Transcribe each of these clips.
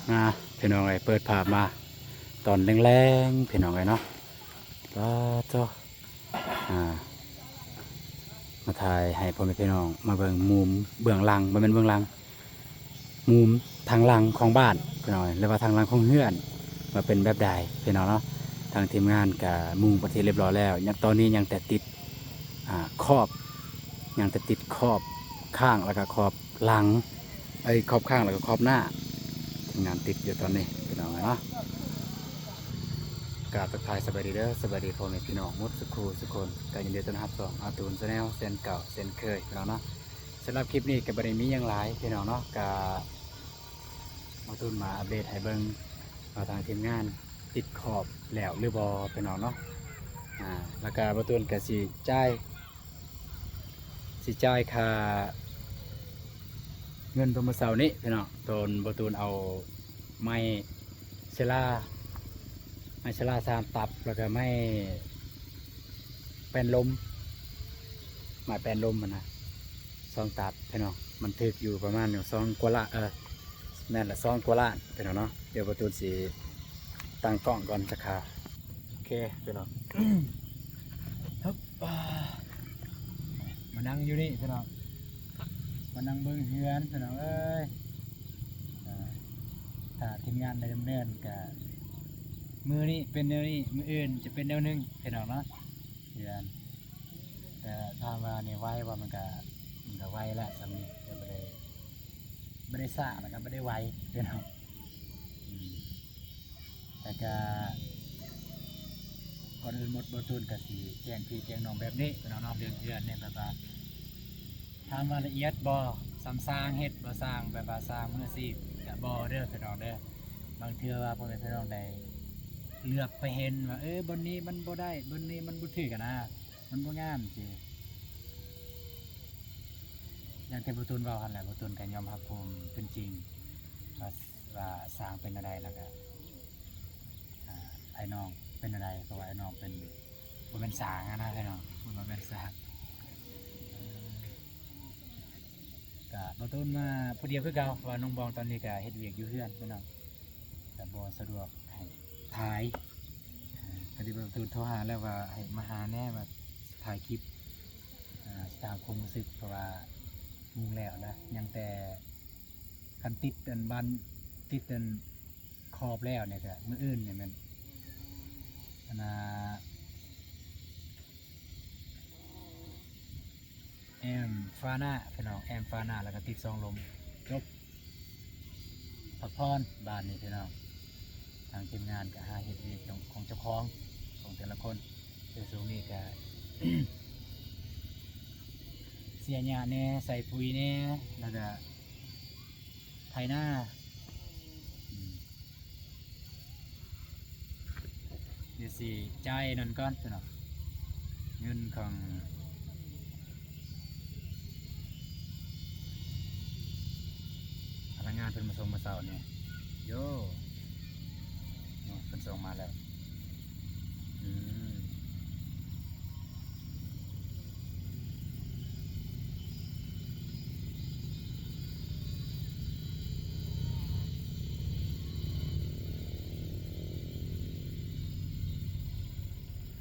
พี่น้องไอ้เปิดภาพมาตอนแรงๆพี่น้องไอ้เนาะว้าเจ้าอ่ามาถ่ายให้พ่อแม่พี่น้องมาเบิ่งมุมเบื้องหลังบ่แม่นเบื้องหลังมุมทางหลังของบ้านพี่น้องหรือว่าทางหลังของเฮือนมาเป็นแบบใดพี่น้องเนาะทางทีมงานก็มุ่งประเทศเรียบร้อยแล้วยังตอนนี้ยังแต่ติดขอบยังแต่ติดขอบข้างแล้วก็ขอบหลังขอบข้างแล้วก็ขอบหน้าทีมงานติดอยู่ตอนนี้พี่น้องเนาะ กราบทักทายสบายดีเด้อสบายดีพ่อแม่พี่น้องมุดสุขูสุคนก็ยินดีต้อนรับสู่อาตูนแนลเซนเก่าเซนเคยพี่น้องเนาะสำหรับคลิปนี้กับบริมีอย่างหลายพี่น้องเนาะกับอาตูนมาอัปเดตให้เบิ่งทางทีมงานติดขอบแล้วหรือบอพี่น้องเนาะแล้วก็อาตูนกับสีจ่ายค่าเงินตัวมือเสาร์นี้พี่น้องตนอาตูนเอาไม้เชล่า ไม่ชะลา3 ตับแล้วก็ไม่เป็นลมไม่เป็นลมมันนะ2 ตับพี่น้องมันถึกอยู่ประมาณ2 กว่าละแม่นละ2 กว่าล้านพี่น้องเนาะเดี๋ยวประตูสีตั้งกล้องก่อนสักคราโอเคพี่น้องฮึบมานั่งอยู่นี่พี่น้องมานั่งเบิ้งเฮือนพี่น้องเอ้ยถ้าทีมงานได้ดำเนินกับมือนี้เป็นแนวนี้มืออื่นจะเป็นแนวหนึ่งพี่น้องเนาะเดือนแต่ถ้ามาเนี่ยไว้ว่ามันก็ไว้ละสำนี้จะไม่ได้สะนะครับไม่ได้ไว้พี่น้องแต่ก็ก่อนอื่นหมดบทุนกับสีแจ้งพี่แจ้งน้องแบบนี้พี่น้องเรื่องเดือนเนี่ยแบบว่าทำมาละเอียดบ่ซ้ำสร้างเฮ็ดบ่สร้างแบบว่าสร้างมือซีกับบ่เด้อพี่น้องเด้อบางเทื่อว่าพ่อแม่พี่น้องได้เลือกไปเห็นว่าบนนี้มันบ่ได้บนนี้มันบ่ถือกันนะมันบ่งามสิอย่างที่ประตูนเว้าหั่นแหละประตูนก็ยอมรับผมเป็นจริงว่าสร้างเป็นอะไรแล้วก็ไอ้น้องเป็นอะไรเพราะว่าไอ้น้องเป็นบ่แม่นสร้างนะไอ้น้องมันบ่แม่นสร้างก็ประตูนมาผู้เดียวคือเก่าว่าน้องบองตอนนี้ก็เฮ็ดเวียกอยู่เฮือนพี่น้องก็บ่สะดวกให้ถ่ายปฏิบัติโทรหาแล้วว่าให้มาหาแน่มาถ่ายคลิปตามความรู้สึกเพราะว่ามุ่งแล้วนะยังแต่คันติดอันบันติดอันขอบแล้วเนี่ยก็มืออื่นเนี่ยมันแอมฟาหน้าพี่น้องแอมฟาหน้าแล้วก็ติดซองลมจบพักผ่อนบ้านนี่พี่น้องทางทีมงานก็หาเฮ็ดเวียกของเจ้าของแต่ละคนเดี๋ยวช่วงนี้ก็ เสียหญ้าแน่ใส่ปุ๋ยแน่แล้วก็ไถนาเดี๋ยวสิจ่ายนั่นก่อนพี่น้องเงินของพนักงานเพิ่นมาส่งมาเสาร์เนี่ยโย่เพิ่นส่งมาแล้วอืม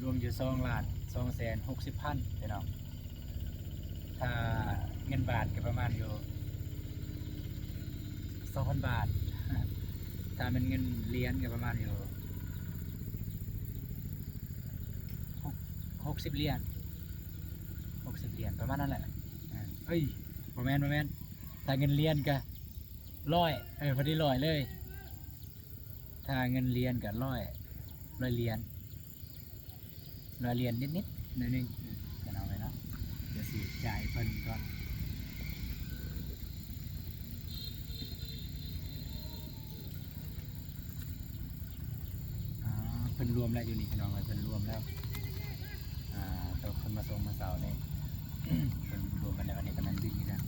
รวมอยู่2,260,000พี่น้องถ้าเงินบาทก็ประมาณอยู่2,000 บาทถ้าเป็นเงินเหรียญก็ประมาณอยู่60 เหรียญประมาณนั้นแหละเอ้ยประมาณถ้าเงินเหรียญก็100พอดี100เลยถ้าเงินเหรียญก็100 เหรียญนิดๆหน่อยนึงกันเอาไว้เนาะเดี๋ยวสิจ่ายเพิ่นก่อนเพิ่นรวมแล้วอยู่นี่พี่น้องเพิ่นรวมแล้วตัวคนมาส่งมาเสาเนี่ยเพิ่นรวมกันแล้วอันนี้กำลังดีนะ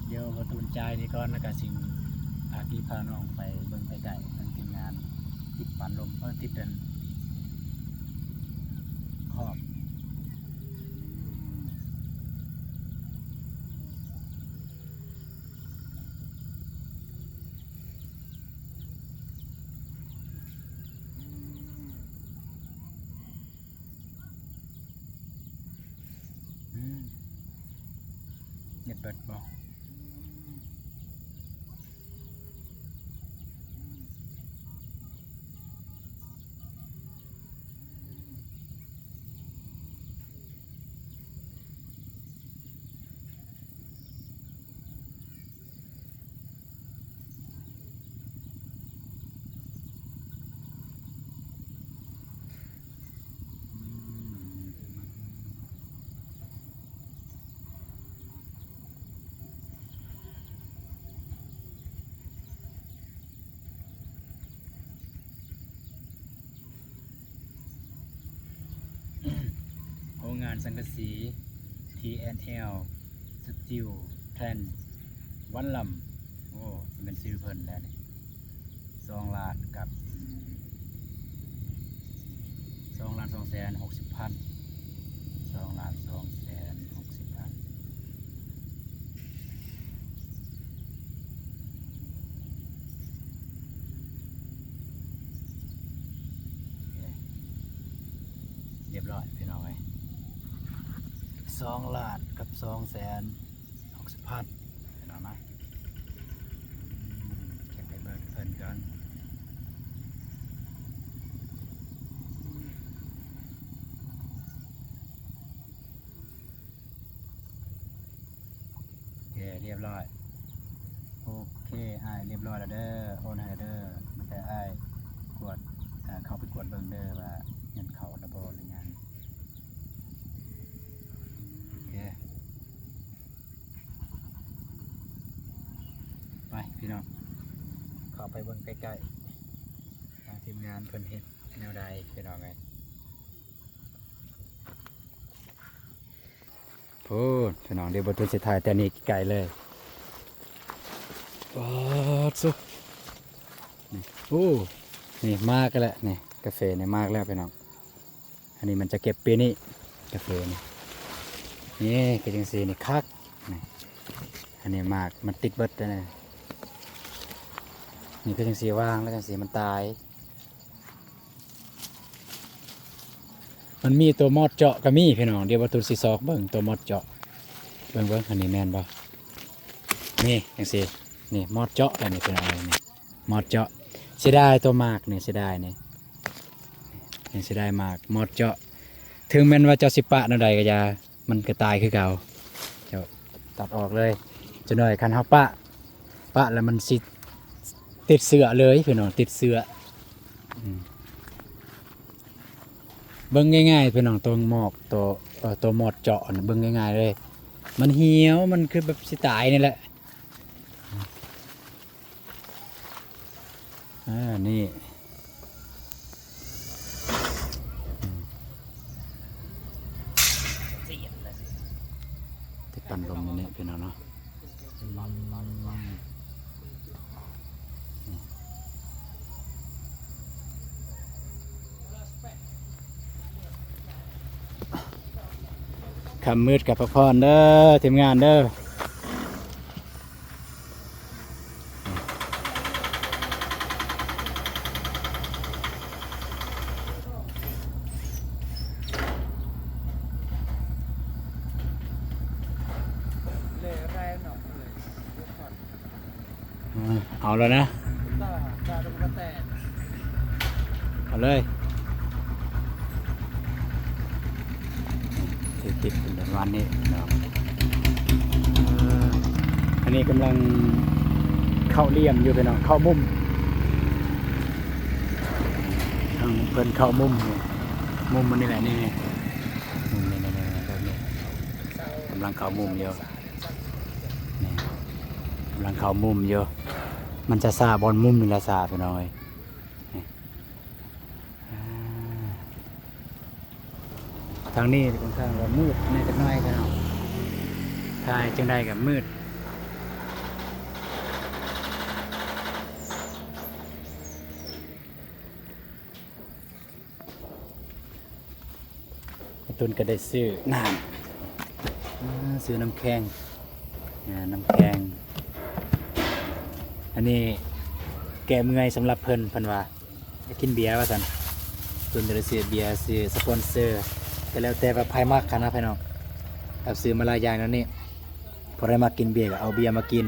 เดี๋ยวประตูจ่ายนี่ก่อนแล้วก็สิ่งพี่พาน้องไปเบิ่งไปไก่ทางทีมงานติดปานลมติดเดินขอบ เน็ตเบิดบ่โรงงานสังกะสี TNL Steel Trend วันลำโอ้สิเป็นซื้อเพิ่นแล้วนี่2 ล้านกับ2,260,000 2,260,000เรียบร้อยพี่น้องเอ้ย2,000,000กับ2,600,000พี่น้องนะเก็บไปเบิดเพิ่นก่อนโอเคเรียบร้อยโอเคอ้ายเรียบร้อยแล้วเด้อโอนให้แล้วเด้อมันแต่อ้ายกวดเข้าไปกวดเบิ่งเด้อว่าเงินเข้าระบ่หรือยังโอเคไปพี่น้องเข้าไปเบิ่งใกล้ๆทางทีมงานเพิ่นเฮ็ดแนวใดพี่น้องเอ้ยพูดพี่น้องเดี๋ยวบ่ทันสิถ่ายแต่นี่ไกลเลยว้าวสุนี่โอ้นี่มากแล้วนี่กาแฟนี่มากแล้วพี่น้องอันนี้มันจะเก็บปีนี้กาแฟนี่นี่คือจังซี่นี่คักนี่อันนี้มากมันติดเบิดแล้วนี่คือจังซี่ว่างแล้วจังซี่มันตายมันมีตัวมอดเจาะก็มีพี่น้องเดี๋ยววัตถุสิซอกเบิ่งตัวมอดเจาะเบิ่งอันนี้แม่นบ่นี่จังซี่นี่มอดเจาะอันนี้เป็นอะไรนี่มอดเจาะเสียดายตัวมากนี่เสียดายนี่เสียดายมากมอดเจาะถึงแม้นว่าเจ้าสิปะนั่นใดก็อย่ามันก็ตายคือเก่าเจ้าตัดออกเลยจะหน่อยคันเฮาปะแล้วมันสิติดเสื้อเลยพี่น้องติดเสื้อเบิ่งง่ายๆพี่น้องตัวหมอกตัวหมอดเจาะเบิ่งง่ายๆเลยมันเหี่ยวมันคือแบบสิตายนี่แหละนี่ติดปั่นลมนี่พี่น้องเนาะคำมืดกับพักผ่อนเด้อทีมงานเด้อเอาแล้วนะเอาเลยติดเป็นวันนี้อันนี้กำลังเข้าเลี่ยมอยู่ไปน้องเข้ามุมเพิ่นเข้ามุมมันนี่แหละนี่มุมนี่แบบนี้กำลังเข้ามุมเยอะนี่กำลังเข้ามุมเยอะมันจะซาบอลมุมนี่ละซาไปหน่อยทางนี้ค่อนข้างว่ามืดในจักหน่อยกันเนาะถ่ายจังใดกับมืดตุนก็ได้ซื้อน้ำซื้อน้ำแข็งอันนี้แก้เมื่อยสำหรับเพิ่นว่าจะกินเบียร์ว่าสันตุนจะได้ซื้อเบียร์ซื้อสปอนเซอร์ก็แล้วแต่ว่าไพ่มากกันนะพี่น้องแบบซื้อมาหลายอย่างแล้วนี่ พอได้มากินเบียร์ก็เอาเบียร์มากิน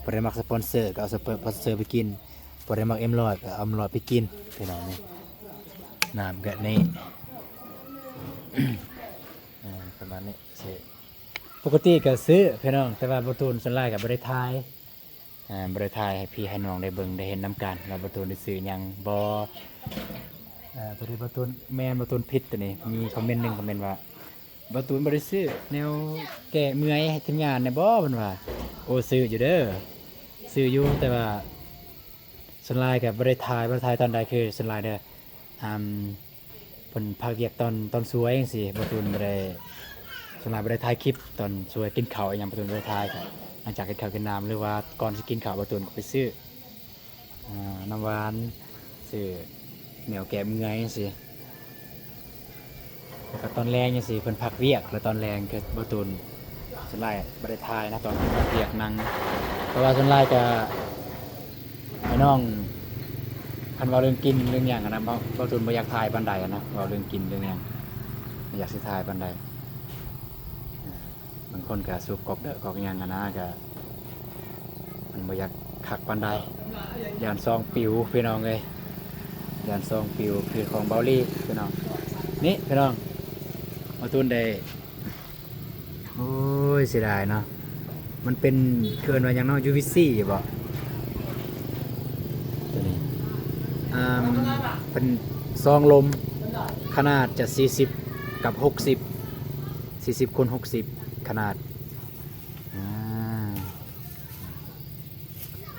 พอได้มักสปอนเซอร์ก็เอาสปอนเซอร์ไปกินพอได้มักM100ก็เอาM100ไปกินพี่น้องนี่น้ำก็นี่ ประมาณนี้สิปกติก็ซื้อพี่น้องแต่ว่าประตูนส่วนหลายกับบริทายบริทายให้พี่ให้น้องได้เบิ่งได้เห็นน้ำกันเราประตูนได้ซื้อหยังบ่พอดีประตูนแม่นประตูนผิดตัวนี้มีคอมเมนต์หนึงคอมเมนต์ว่าประตูนบ่ได้ซื้อแนวแก้เมื่อยให้ทีมงานเนี่ยบ่เพิ่นว่าโอ้ซื้ออยู่เด้อซื้ออยู่แต่ว่าส่วนหลายกับบริทายตอนใดคือส่วนหลายเด้อเพิ่นพาเรียกตอนสวยจังซี่ประตูนบ่ได้ส่วนหลายบ่ได้ถ่ายคลิปตอนสวยกินข้าวอีหยังประตูนบ่ได้ถ่ายครับหลังจากกินข้าวกินน้ำหรือว่าก่อนสิกินข้าวประตูนก็ไปซื้อน้ำหวานซื้อแนวแก้เมื่อยจังซี่แล้วก็ตอนแรงจังซี่เพิ่นพักเวียกแล้วตอนแรงก็ประตูนส่วนหลายบ่ได้ถ่ายนะตอนพักเวียกนั่งเพราะว่าส่วนหลายก็ให้น้องคันว่าเรื่องกินเรื่องหยังนะประตูนบ่อยากถ่ายปานใดนะว่าเรื่องกินเรื่องหยังบ่อยากสิถ่ายปานใดบางคนก็สูบกอกเด้อกอกหยังนะก็มันบ่อยากคักปานใดยานซองปิวพี่น้องเอ้ยยานซองปิวคือของเบาลี่พี่น้องนี่พี่น้องมาตุนได้โอ้ยเสียดายเนาะมันเป็นเกินว่าอย่างน้อย UVC อยู่บ่ตัวนี้เป็นซองลมขนาดจะ40กับ60 40 คูณ 60ขนาด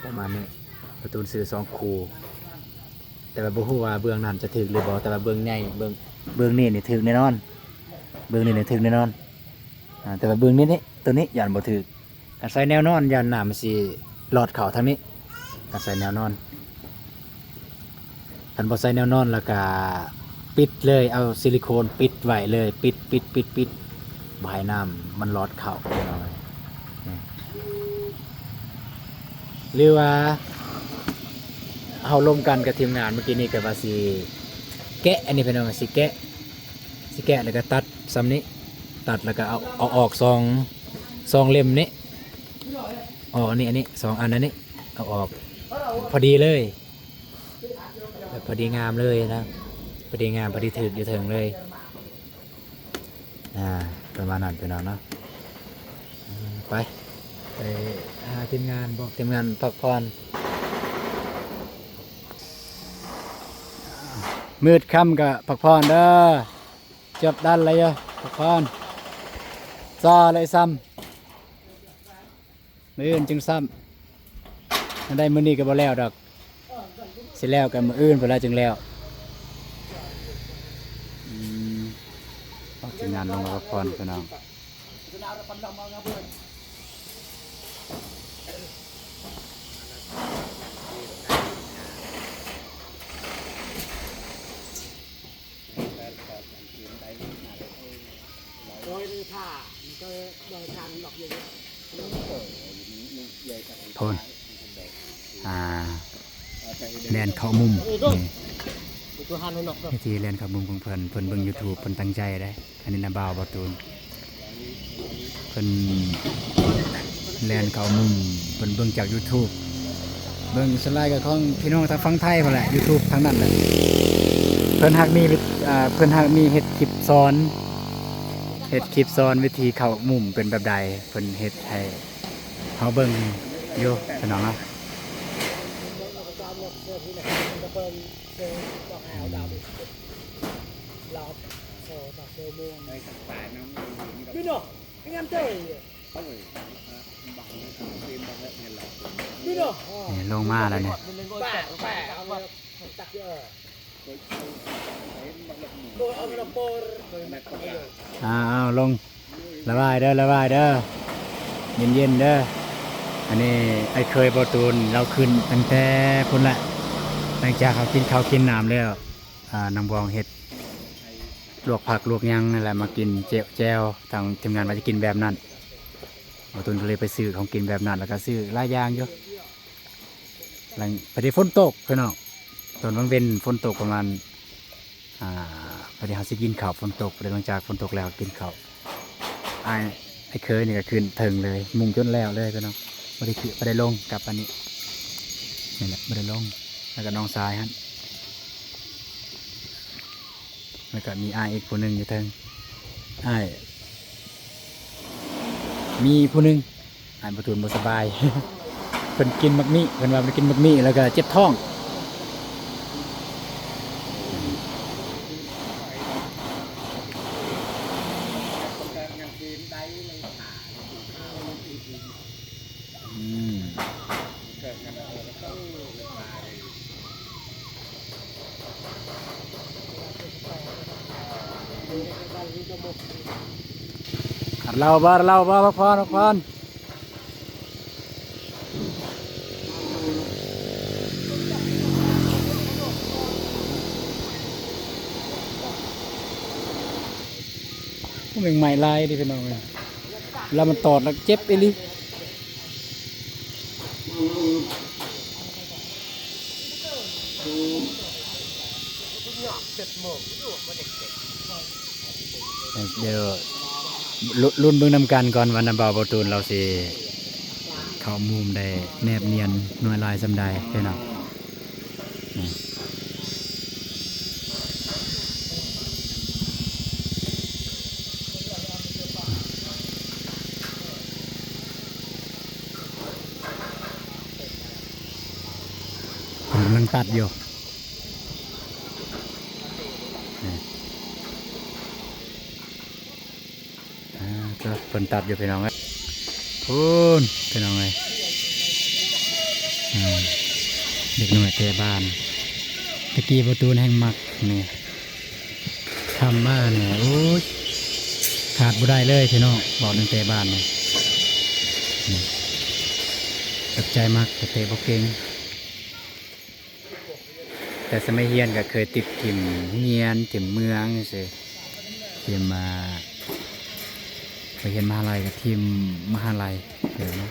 ประมาณนี้ประตูซื้อ2คูแต่ว่าบ่ฮู้ว่าเบื้องนั้นจะถึกหรือบ่แต่ว่าเบื้องใหญ่เบื้องนี้นี่ถึกแน่นอนเบื้องนี้นี่ถึกแน่นอนแต่ว่าเบื้องนี้ตัวนี้ย่านบ่ถึกการใส่แนวนอนย่านน้ามันสิหลอดเข้าทางนี้การใส่แนวนอนคันบ่ใส่แนวนอนแล้วก็ปิดเลยเอาซิลิโคนปิดไว้เลยปิดบ่ให้น้ำมันหลอดเข้าหรือว่าเฮาร่วมกันกับทีมงานเมื่อกี้นี้ก็ว่าสิแกะอันนี้เป็นว่าสิแกะแล้วก็ตัดซ้ำนี้ตัดแล้วก็เอาออกซองเล่มนี้ออกอันนี้2อันนี้เอาออกพอดีเลยแบบพอดีงามเลยนะพอดีงามพอดีถึกอยู่ถึงเลยประมาณนั้นพี่น้องเนาะไปหาทีมงานบอกทีมงานพักผ่อนมืดค่ำก็พักผ่อนเด้อจับดันอะไรเยอะพักผ่อนซอเลยซ้ำมื้ออื่นจึงซ้ำมันได้มื้อนี้ก็บ่แล้วดอกสิแล้วกันมื้ออื่นเวลาจึงแล้วทีมงานลงมาพักผ่อนพี่น้องโดยผ้าก็โดยทางหลอกเยอะโทนแลนเข้ามุมนี่ที่แลนเข้ามุมของเพิ่นเบิ่ง YouTube เพิ่นตั้งใจได้อันนี้นะบ่าวบ่ตูนเพิ่นแลนเข้ามุมเพิ่นเบิ่งจาก YouTube เบิ่งสไลด์กับของพี่น้องทางฝั่งไทยพุ่นแหละ YouTube ทั้งนั้นแหละเพิ่นฮักมีเฮ็ดคลิปสอนวิธีเข้ามุมเป็นแบบใดเพิ่นเฮ็ดให้เฮาเบิ่งอยู่พี่น้องเนาะพี่น้องงามเต้พี่น้องนี่ลงมาแล้วเนี่ยแปะเอามาตักเยอะโดยเอากระโปรงลงระบายเด้อเย็นเด้ออันนี้ไอ้เคยประตูนเราขึ้นตั้งแต่พุ่นละหลังจากเขากินน้ำแล้วนางบองเห็ดลวกผักลวกยังนั่นแหละมากินแจวทางทีมงานมาจะกินแบบนั้นประตูนก็เลยไปซื้อของกินแบบนั้นแล้วก็ซื้อหลายอย่างเยอะหลังพอดีฝนตกพี่น้องตอนวันเว้นฝนตกประมาณพอดีเขาสิกินข้าวฝนตกหลังจากฝนตกแล้วกินข้าวไอ้ อ้เคยนี่ก็ขึ้นถึงเลยมุงจนแล้วเลยพี่น้องไม่ได้ขึ้นไม่ได้ลงกลับอันนี้นี่แหละไม่ได้ลงแล้วก็น้องทรายฮะแล้วก็มีอ้ายอีกผู้หนึ่งอยู่เทิงอ้ายมีผู้หนึ่งอ้ายประตูนบ่สบาย เพิ่นกินมักมี่เพิ่นว่าเพิ่นกินมักมี่แล้วก็เจ็บท้องอืมเราบ่พักผ่อนพักผ่อนมันใหม่ลายดิพี่น้องเลยแล้วมันตอดแล้วเจ็บอีหลีเดี๋ยวรุ่นเบิ่งนำกันก่อนวันน้ำเบาประตูนเราสิเข้ามุมได้แนบเนียนหน่วยลายสำใดพี่น้องนี่ผมกำลังตัดอยู่นี่ก็เพิ่นตัดอยู่พี่น้องเอ้ยพูนพี่น้องเอ้ยเด็กหน่วยเตะบ้านตะกี้ประตูนแห่งมักนี่ทำมาเนี่ยโอ้ยขาดบ่ได้เลยพี่น้องบอกหนึ่งเตะบ้านเนี่ยตกใจมากแต่เตะบ่เก่งแต่สมัยเฮียนก็เคยติดทีมเฮียนทีมเมืองสิทีมมาไปเรียนมหาลัยกับทีมมหาลัยเดี๋ยวนะ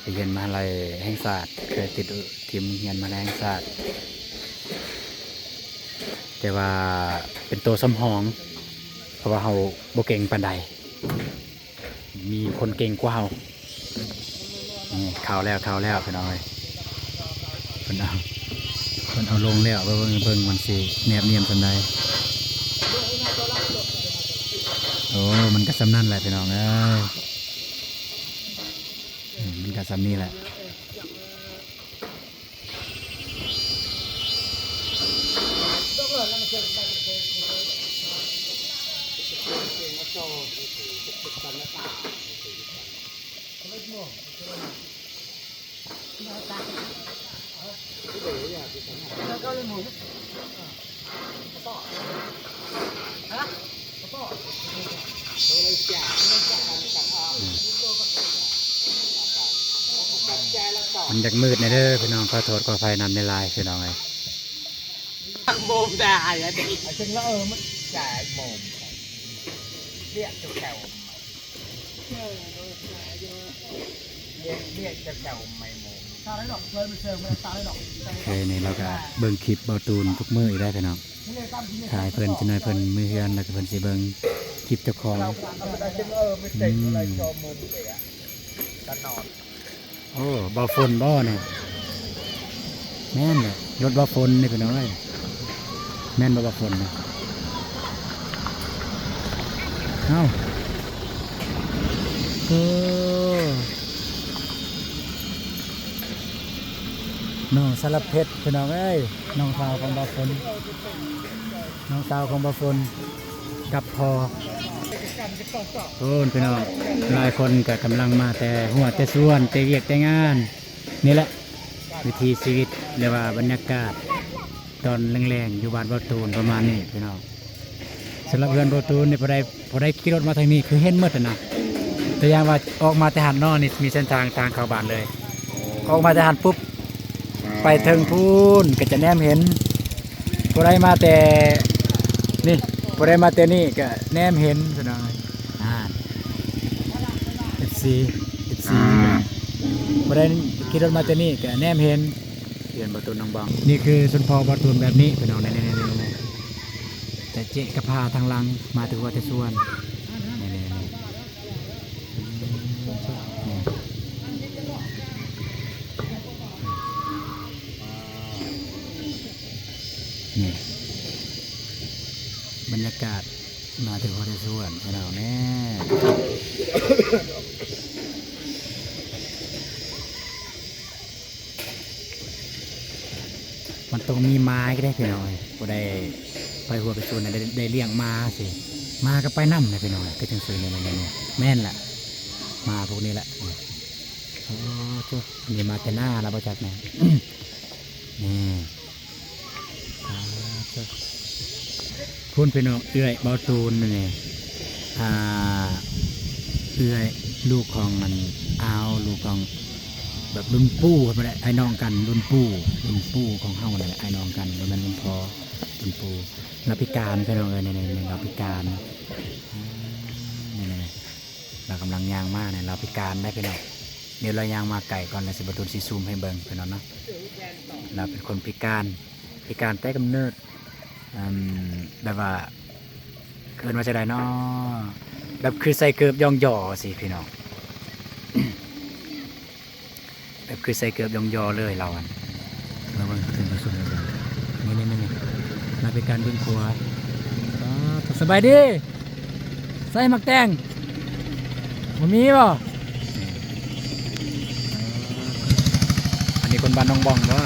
ไปเรียนมหาลัยแห่งศาสตร์เคยติดทีมเรียนมหาลัยแห่งศาสตร์แต่ว่าเป็นตัวสำหองเพราะว่าเราบ่เก่งปานใดมีคนเก่งกว่าเรานี่ข่าวแล้วพี่น้องเลยเพิ่นเอาลงแล้วเบิ่งมันสิแนบเนียนปานใดโอ้มันก็สำนั่นแหละพี่น้องเอ้ยมันก็สำนี่แหละมันอยากมืดในเด้อพี่น้องขอโทษขออภัยนำในไลน์พี่น้องเลย โมมได้อะดิถึงแล้วมันจ่ายโมมเรียกจะแถวเรียกจะแถวไม่โมมตาได้ดอกเลยมันเชิงมันตาได้ดอกเคยนี่เราก็เบิ่งคลิปเบาตูนทุกมื้ออีกได้พี่น้องถ่ายเพิ่นจะหน่อยเพิ่นมือเฮือนแล้วก็เพิ่นสิเบิ่งคลิปเจ้าของโอ้เบาฝนบ่เนี่ยแม่นเลยรถเบาฝนนี่พี่น้องเอ้ยแม่นบ่เบาฝนนะเอ้าโอ้น้องสารเพชรพี่น้องเอ้ยน้องสาวของเบาฝนน้องสาวของเบาฝนกับพอโอ้พี่น้องหลายคนก็กำลังมาแต่หัวแต่ส่วนแต่เวียกแต่งานนี่แหละวิถีชีวิตเรียกว่าบรรยากาศตอนแรงๆอยู่บ้านเบาตูนประมาณนี้พี่น้องสำหรับเพื่อนเบาตูนเนี่ยพอได้ขี่รถมาทางนี้คือเห็นหมดนะแต่อย่างว่าออกมาแต่หันนอกนี่มีเส้นทางเข้าบ้านเลยออกมาแต่หันปุ๊บไปถึงพูนก็จะแนมเห็นพอได้มาแต่นี่พอได้มาแต่นี่ก็แนมเห็นพี่น้องFC พอได้ขี่รถมาแต่นี่ก็แนมเห็นเรียนประตูน้องบังนี่คือสุนทรประตูแบบนี้พี่น้องนี่แต่ แต่เจ๊กระพาทางหลังมาถือว่าแต่ส่วนนี่นี่นี่นี่บรรยากาศมาถือว่าแต่ส่วนให้เราแน่มันต้องมีไม้ก็ได้พี่น้อยก็ได้ไปหัวไปชวนได้เลี้ยงมาสิมาก็ไปน้ำนะพี่น้อยก็จังซื้อเนี่ยแม่นแหละมาพวกนี้แหละโอ้เจ้านี่มาแต่หน้าเราประจักษ์เนี่ย นี่เจ้าพูนพี่น้องเอื้อยเบาตูนนี่เอื้อยลูกของมันเอาลูกของแบบรุ่นปู่กันไปเลยไอ้น้องกันรุ่นปู่ของเฮาเลยไอ้น้องกันแล้วมันรุ่นพ่อรุ่นปู่เราพิการพี่น้องในเราพิการนี่เรากำลังย่างมากเนี่ยเราพิการได้พี่น้องเดี๋ยวเราย่างมาไก่ก่อนเลยสิบตูนซีซูมให้เบิ่งพี่น้องเนาะเราเป็นคนพิการแต่กำเนิดแบบว่าเกิดมาจะได้เนาะแบบคือใส่เกือบย่องย่อสิพี่น้อง แบบคือใส่เกือบย่องย่อเลยเราอันเราเบิ่งถึงที่สุดเลยนี่มาเป็นการเบิ่งครัวสบายดีใส่หมักแตงมันมีป่ะอันนี้คนบ้านน้องบองเนาะ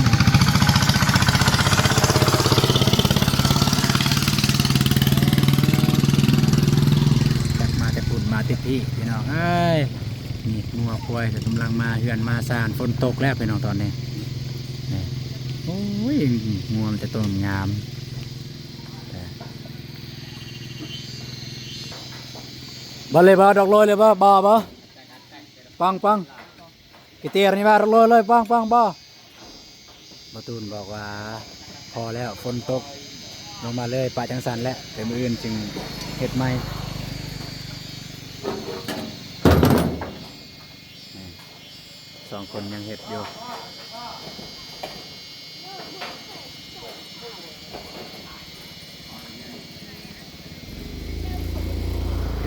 มาแต่ปุ่นมาติดที่พี่น้องเอ้ยนี่งัวควายกำลังมาเฮือนมาซานฝนตกแล้วพี่น้องตอนนี้โอ้ยงัวมันจะต้นงามบ่เลยบ่ดอกลอยเลยบ่ปังกิเตียนี่บ่ดอกลอยเลยปังบ่ตูนบอกว่าพอแล้วฝนตกลงมาเลยปะจังสันแล้วแต่มื้ออื่นจึงเฮ็ดใหม่สองคนยังเฮ็ดอยู่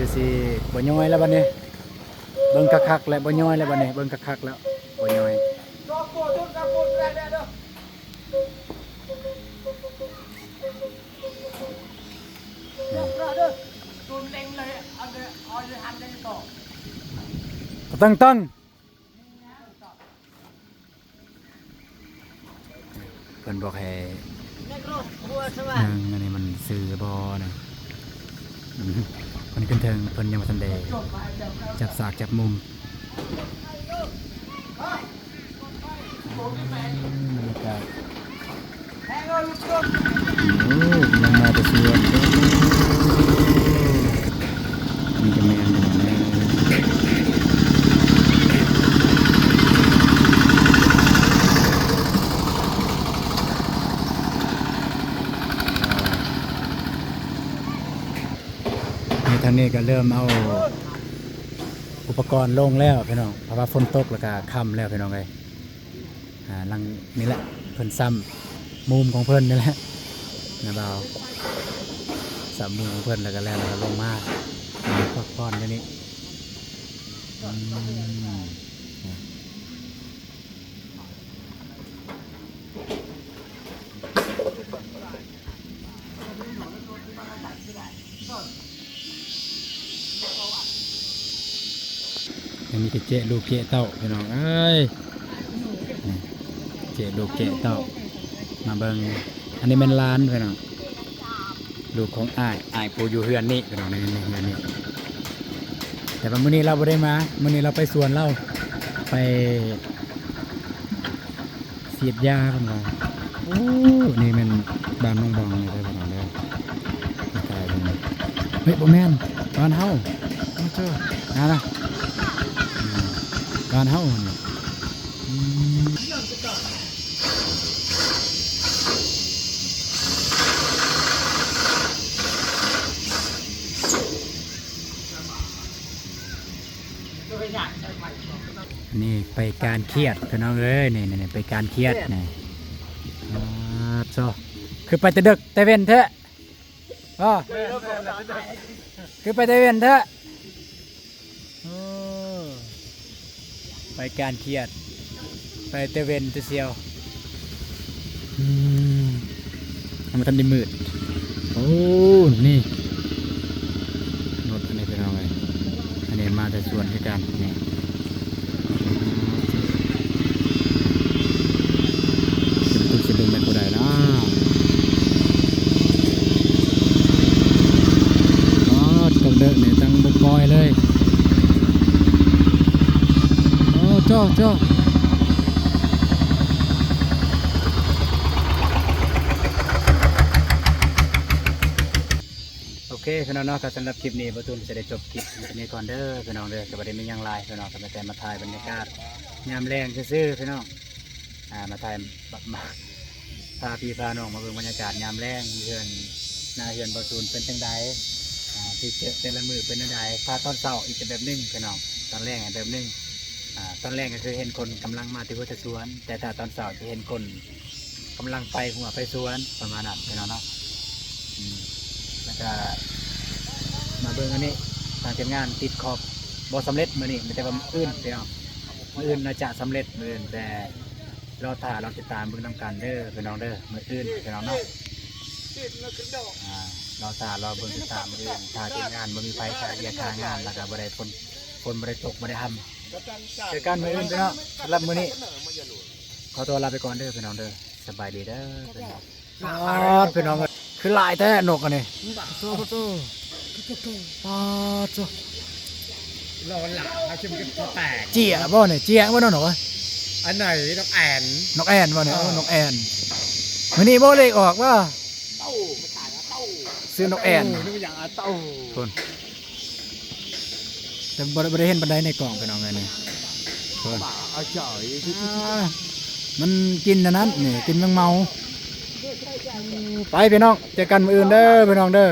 คือสิบ่ย่อยแล้วบัดนี้เบิ่งคักๆแล้วบ่ย่อยแล้วบัดนี้เบิ่งคักๆแล้วบ่ย่อยตั้งเพิ่นบอกให้อันนี้มันซื้อบอนะมันขึ้นเทิงเพิ่นยังบ่ทันได้จับสากจับมุมบรรยากาศโอ้ลงมาแต่สวนนี่ก็แม่นอยู่นะทางนี้ก็เริ่มเอาอุปกรณ์ลงแล้วพี่น้องเพราะว่าฝนตกแล้วก็ค่ำแล้วพี่น้องเลยหลังนี่แหละเพิ่นซ้ำมุมของเพิ่นนี่แหละนะบ่าวซ้ำมุมของเพิ่นแล้วก็แล้วลงมาพักผ่อนนี่ยังมีแต่เจ๊ลูกเจ๊เต้าพี่น้องเอ้ยเจ๊ลูกเจ๊เต้ามาเบิ่งอันนี้เป็นร้านพี่น้องลูกของอ้ายผู้อยู่เฮือนนี่พี่น้องในเฮือนนี่แต่ว่ามื้อนี้เราไม่ได้มามื้อนี้เราไปสวนเราไปเสียดยาพี่น้องโอ้นี่มันบ้านน้องบองนี่พี่น้องเลยตายเลยเฮ้ยบ่แม่นบ้านเฮาเจ้านะบ้านเฮานี่ไปการเครียดพี่น้องเอ้ยนี่ไปการเครียดนี่โซ่คือไปแต่ดึกแต่เว้นเถอะ อ๋อคือไปตะเวนเถอะโอ้ไปการเครียดไปตะเวนตะเซียวมันทันได้มืดโอ้นี่รถอันนี้เป็นอะไรอันนี้มาแต่สวนที่กันนี่จะดึงเป็นผู้ใดนะอ๋อตกเด็กเนี่ยตั้งบุกบอยเลยโอ้โจ้โอเคพี่น้องเนาะก็สำหรับคลิปนี้ประตูจะได้จบคลิปนี้ก่อนเด้อพี่น้องเด้อจะไม่ได้มีอย่างไรพี่น้องก็แต่มาถ่ายบรรยากาศยามแรงซื่อๆพี่น้องมาถ่ายมาพาพี่พาน้องมาเบิ่งบรรยากาศยามแรงเฮือนหน้าเฮือนประตูเป็นจังใดที่เจอแต่ละมือเป็นจังใดพาตอนเช้าอีกแบบนึงพี่น้องตอนแรกแบบนึงตอนแรกก็คือเห็นคนกำลังมาที่หัวสวนแต่ถ้าตอนเช้าจะเห็นคนกำลังไปหัวไปสวนประมาณนั้นพี่น้องเนาะแล้วก็มาเบิ่งอันนี้ทางทีมงานติดขอบบอสำเร็จมือนี่ไม่แต่ว่ามืออื่นพี่น้องมืออื่นน่าจะสำเร็จมืออื่นแต่เราถ่ายเราติดตามเบิ่งนำกันเด้อพี่น้องเด้อมืออื่นพี่น้องเนาะเราถ่ายเราเบิ่งติดตามมืออื่นถ่ายทีมงานบ่มีไฟถ่ายเรียกทางงานแล้วก็บ่ได้คนบ่ได้ตกบ่ได้ทำเจอกันมืออื่นพี่น้องสำหรับมื้อนี้ขอตัวลาไปก่อนเด้อพี่น้องเด้อสบายดีเด้อพี่น้องพี่น้องคือหลายแท้นกอันนี้โตปาจ้ะ รอหลังเอาชิมกันพอแตก เจี๋ยบ่เนี่ยเจี๋ยบ่เนาะหนู อันไหนน้องแอน นกแอ่นบ่เนี่ยนกแอ่นมื้อนี้บ่เลขออกว่า เต้ามาขายนะเต้า ซื้อนกแอ่น นึกว่าอย่างเต้า คนแต่บ่ได้เห็นปานใดในกล่องพี่น้องไงนี่คน ป่าเอาจ่อย มันกินอันนั้นนี่กินแมงเมาไปพี่น้องเจอกันมื้ออื่นเด้อพี่น้องเด้อ